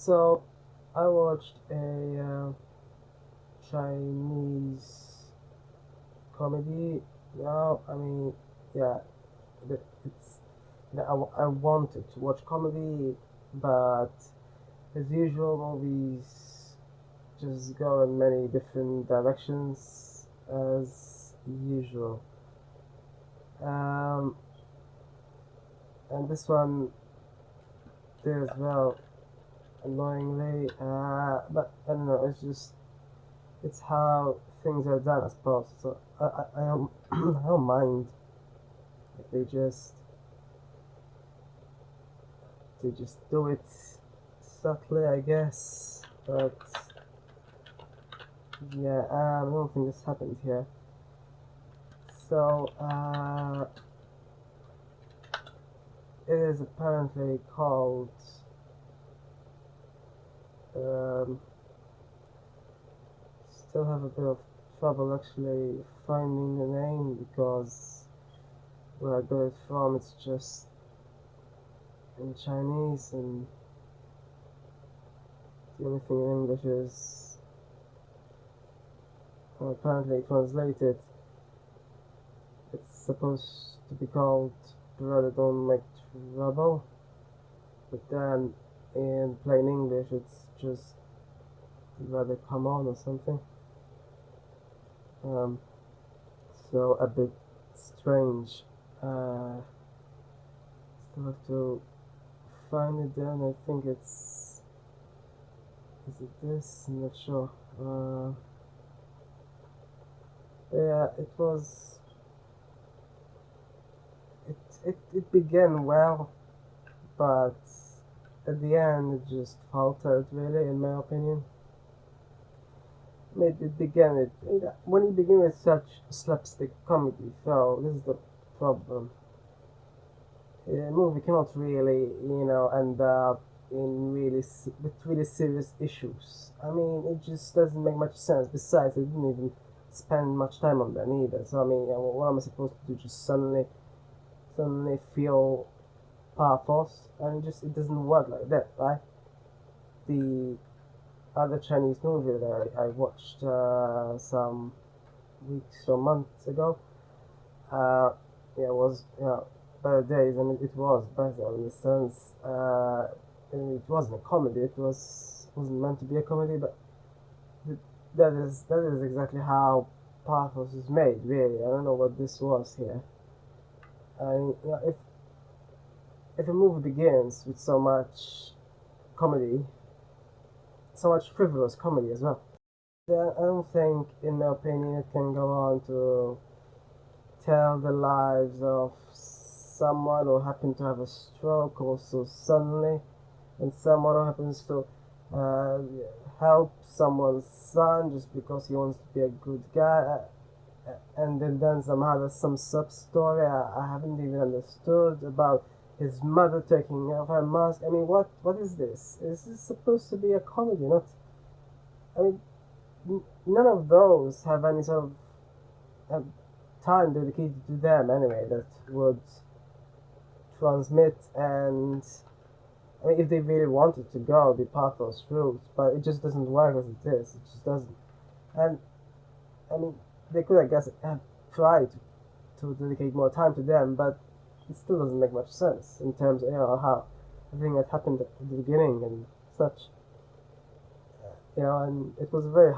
So I watched a Chinese comedy. Yeah, it's. I wanted to watch comedy, but as usual, movies just go in many different directions as usual. Um, and this one did as well, annoyingly. But I don't know. It's how things are done, I suppose. So I don't I don't mind if they just do it subtly, I guess. But yeah, I don't think this happened here. So it is apparently called. Um, Still have a bit of trouble actually finding the name because where I got it from, it's just in Chinese, and the only thing in English is apparently translated. It's supposed to be called Brother Don't Make Trouble, but then in plain English it's just Brother Come On or something. Um, so a bit strange. Still have to find it then. I think it's. Is it this? I'm not sure. Yeah, it was. It began well, but at the end it just faltered, really, in my opinion. When you begin with such slapstick comedy, so this is the problem. A movie cannot really, end up in with really serious issues. I mean, it just doesn't make much sense. Besides, I didn't even spend much time on them either. So I mean, what am I supposed to do? Just suddenly feel pathos, and it doesn't work like that, right? The other Chinese movie that I watched some weeks or months ago, uh, yeah, was Better Days, and it was better in the sense. It wasn't a comedy. Wasn't meant to be a comedy, but th- that is exactly how pathos is made. Really, I don't know what this was here. I mean, if a movie begins with so much comedy, so much frivolous comedy as well, then I don't think, in my opinion, it can go on to tell the lives of someone who happened to have a stroke also suddenly, and someone who happens to uh, help someone's son just because he wants to be a good guy, and then somehow there's some sub story I haven't even understood about his mother taking off her mask. I mean, what is this? Is this supposed to be a comedy? Not. I mean, none of those have any sort of uh, time dedicated to them anyway that would transmit. And I mean, if they really wanted to go the pathos route, but it just doesn't work as it is. It just doesn't. And I mean, they could, I guess, have tried to dedicate more time to them, but it still doesn't make much sense in terms of how everything that happened at the beginning and such. And it was a very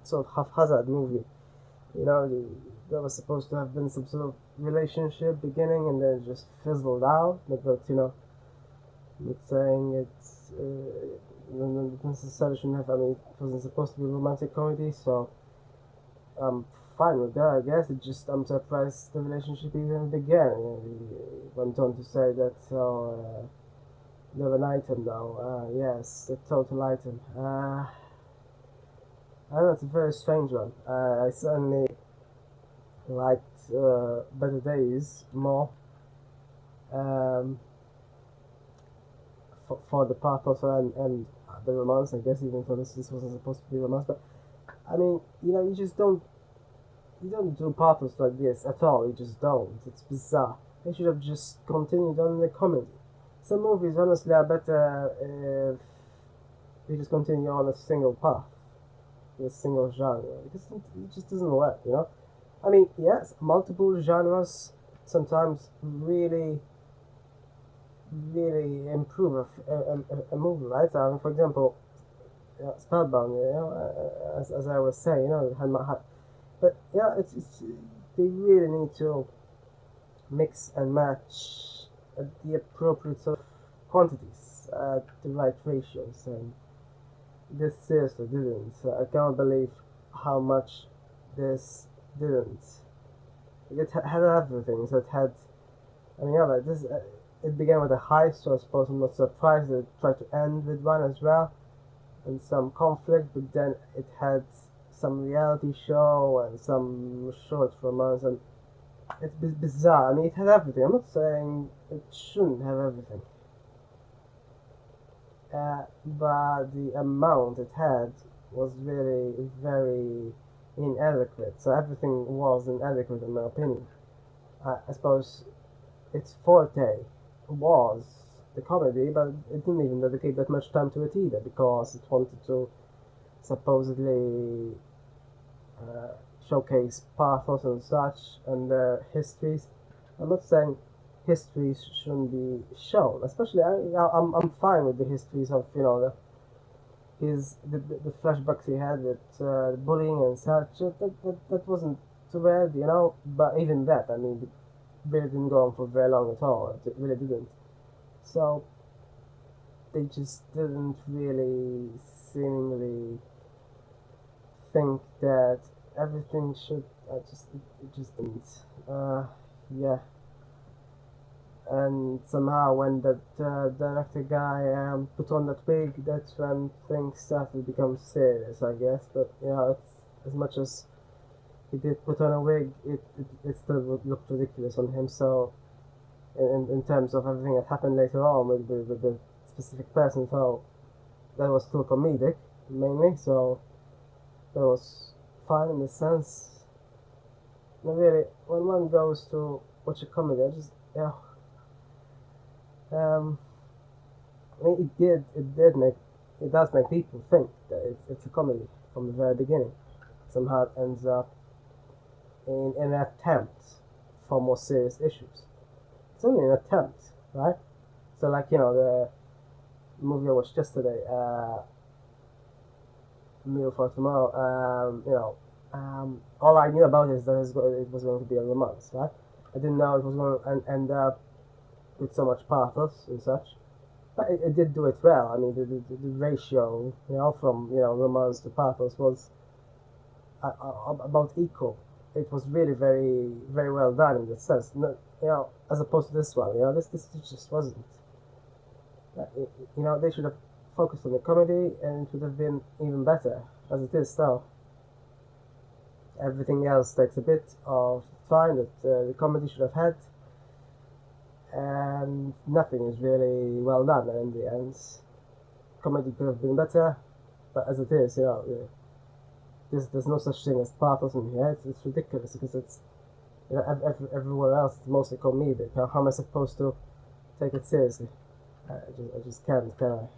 sort of haphazard movie. There was supposed to have been some sort of relationship beginning, and then it just fizzled out. But not saying it necessarily shouldn't have. I mean, it wasn't supposed to be a romantic comedy, so I'm fine with that. I guess I'm surprised the relationship even began. He went on to say that they're an item though. Yes, a total item. I don't know. It's a very strange one. I certainly liked Better Days more. Um, for the pathos and the romance, I guess, even for this wasn't supposed to be romance, but I mean, you don't do pathos like this at all. You just don't. It's bizarre. They should have just continued on the comedy. Some movies, honestly, are better just continue on a single path, a single genre, because it just doesn't work, you know. I mean, yes, multiple genres sometimes really improve a movie, right? I mean, for example, Spellbound, you know, as I was saying, you know, it had my heart. But yeah, it's they really need to mix and match the appropriate sort of quantities at the right ratios, and this seriously didn't. So I can't believe how much this didn't. It had everything. So it had. I mean, yeah, but this. It began with a heist, so I suppose I'm not surprised that it tried to end with one as well, and some conflict. But then it had some reality show and some short romance, and it's bizarre. I mean, it had everything. I'm not saying it shouldn't have everything, but the amount it had was really very inadequate. So everything was inadequate in my opinion. I suppose its forte was the comedy, but it didn't even dedicate that much time to it either because it wanted to supposedly uh, showcase pathos and such and their histories. I'm not saying histories shouldn't be shown, especially I'm fine with the histories of the flashbacks he had with bullying and such. That wasn't too bad, you know. But even that, I mean, it really didn't go on for very long at all. It really didn't. So they just didn't really seemingly think that everything should. It just didn't. Yeah. And somehow when that director guy put on that wig, that's when things started to become serious, I guess. But you know, it's as much as he did put on a wig, it still looked ridiculous on him. So in terms of everything that happened later on with the specific person, so that was still comedic mainly. So that was fine in the sense. And really, when one goes to watch a comedy, I just um, I mean, it does make people think that it's a comedy from the very beginning. Somehow it ends up in an attempt for more serious issues. It's only an attempt, right? So, like, you know, the movie I watched yesterday, Meal for Tomorrow, all I knew about it is that it was going to be a romance, right? I didn't know it was going to end up with so much pathos and such. But it did do it well. I mean, the ratio, you know, from romance to pathos was about equal. It was really very well done in that sense. No, as opposed to this one, this just wasn't. They should have focused on the comedy, and it would have been even better as it is now. Everything else takes a bit of time that the comedy should have had, and nothing is really well done. And in the end, comedy could have been better, but as it is, there's no such thing as pathos in here. It's ridiculous because it's everywhere else it's mostly comedic. How am I supposed to take it seriously? I just can't, can I?